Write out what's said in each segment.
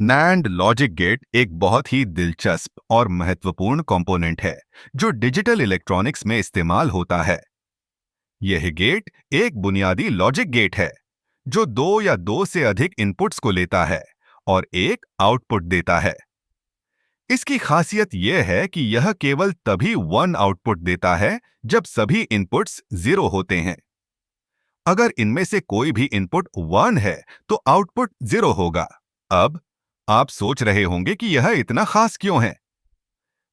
NAND logic gate एक बहुत ही दिलचस्प और महत्वपूर्ण कंपोनेंट है जो डिजिटल इलेक्ट्रॉनिक्स में इस्तेमाल होता है। यह गेट एक बुनियादी लॉजिक गेट है जो दो या दो से अधिक इनपुट्स को लेता है और एक आउटपुट देता है। इसकी खासियत यह है कि यह केवल तभी वन आउटपुट देता है जब सभी इनपुट्स जीरो होते हैं। अगर इनमें से कोई भी इनपुट वन है तो आउटपुट जीरो होगा। अब आप सोच रहे होंगे कि यह इतना खास क्यों है।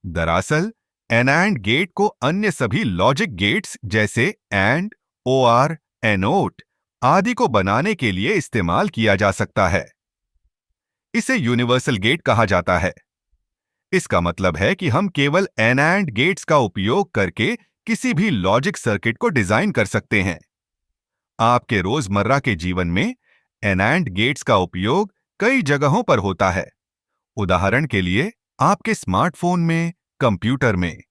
दरअसल एंड गेट को अन्य सभी लॉजिक गेट्स जैसे एंड, ओआर, एनोट आदि को बनाने के लिए इस्तेमाल किया जा सकता है। इसे यूनिवर्सल गेट कहा जाता है। इसका मतलब है कि हम केवल एंड गेट्स का उपयोग करके किसी भी लॉजिक सर्किट को डिजाइन कर सकते हैं। आपके रोजमर्रा के जीवन में एंड गेट्स का उपयोग कई जगहों पर होता है। उदाहरण के लिए आपके स्मार्टफोन में, कंप्यूटर में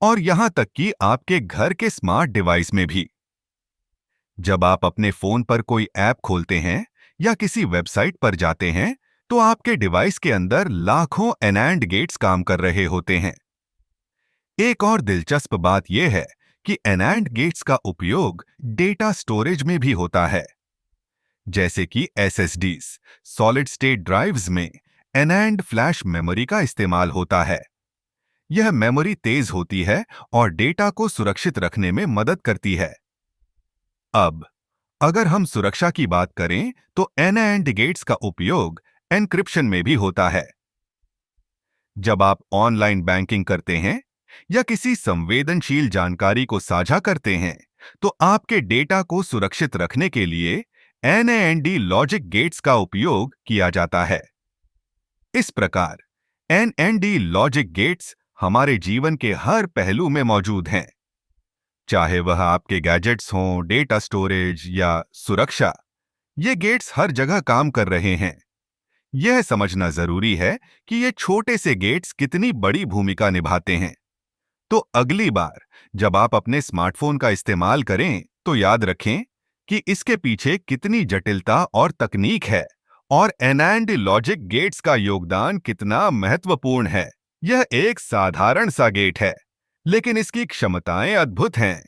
और यहां तक कि आपके घर के स्मार्ट डिवाइस में भी। जब आप अपने फोन पर कोई ऐप खोलते हैं या किसी वेबसाइट पर जाते हैं तो आपके डिवाइस के अंदर लाखों एंड गेट्स काम कर रहे होते हैं। एक और दिलचस्प बात यह है कि एंड गेट्स का उपयोग डेटा स्टोरेज में भी होता है, जैसे कि एसएसडीज, सॉलिड स्टेट ड्राइव्स में एनएंड फ्लैश मेमोरी का इस्तेमाल होता है। यह मेमोरी तेज होती है और डेटा को सुरक्षित रखने में मदद करती है। अब अगर हम सुरक्षा की बात करें तो एंड गेट्स का उपयोग एन्क्रिप्शन में भी होता है। जब आप ऑनलाइन बैंकिंग करते हैं या किसी संवेदनशील जानकारी को साझा करते हैं तो आपके डेटा को सुरक्षित रखने के लिए एनएनडी लॉजिक गेट्स का उपयोग किया जाता है। इस प्रकार एनएनडी लॉजिक गेट्स हमारे जीवन के हर पहलू में मौजूद हैं, चाहे वह आपके गैजेट्स हों, डेटा स्टोरेज या सुरक्षा। ये गेट्स हर जगह काम कर रहे हैं। यह समझना जरूरी है कि ये छोटे से गेट्स कितनी बड़ी भूमिका निभाते हैं। तो अगली बार जब आप अपने स्मार्टफोन का इस्तेमाल करें तो याद रखें कि इसके पीछे कितनी जटिलता और तकनीक है और एनएंड लॉजिक गेट्स का योगदान कितना महत्वपूर्ण है। यह एक साधारण सा गेट है, लेकिन इसकी क्षमताएं अद्भुत हैं।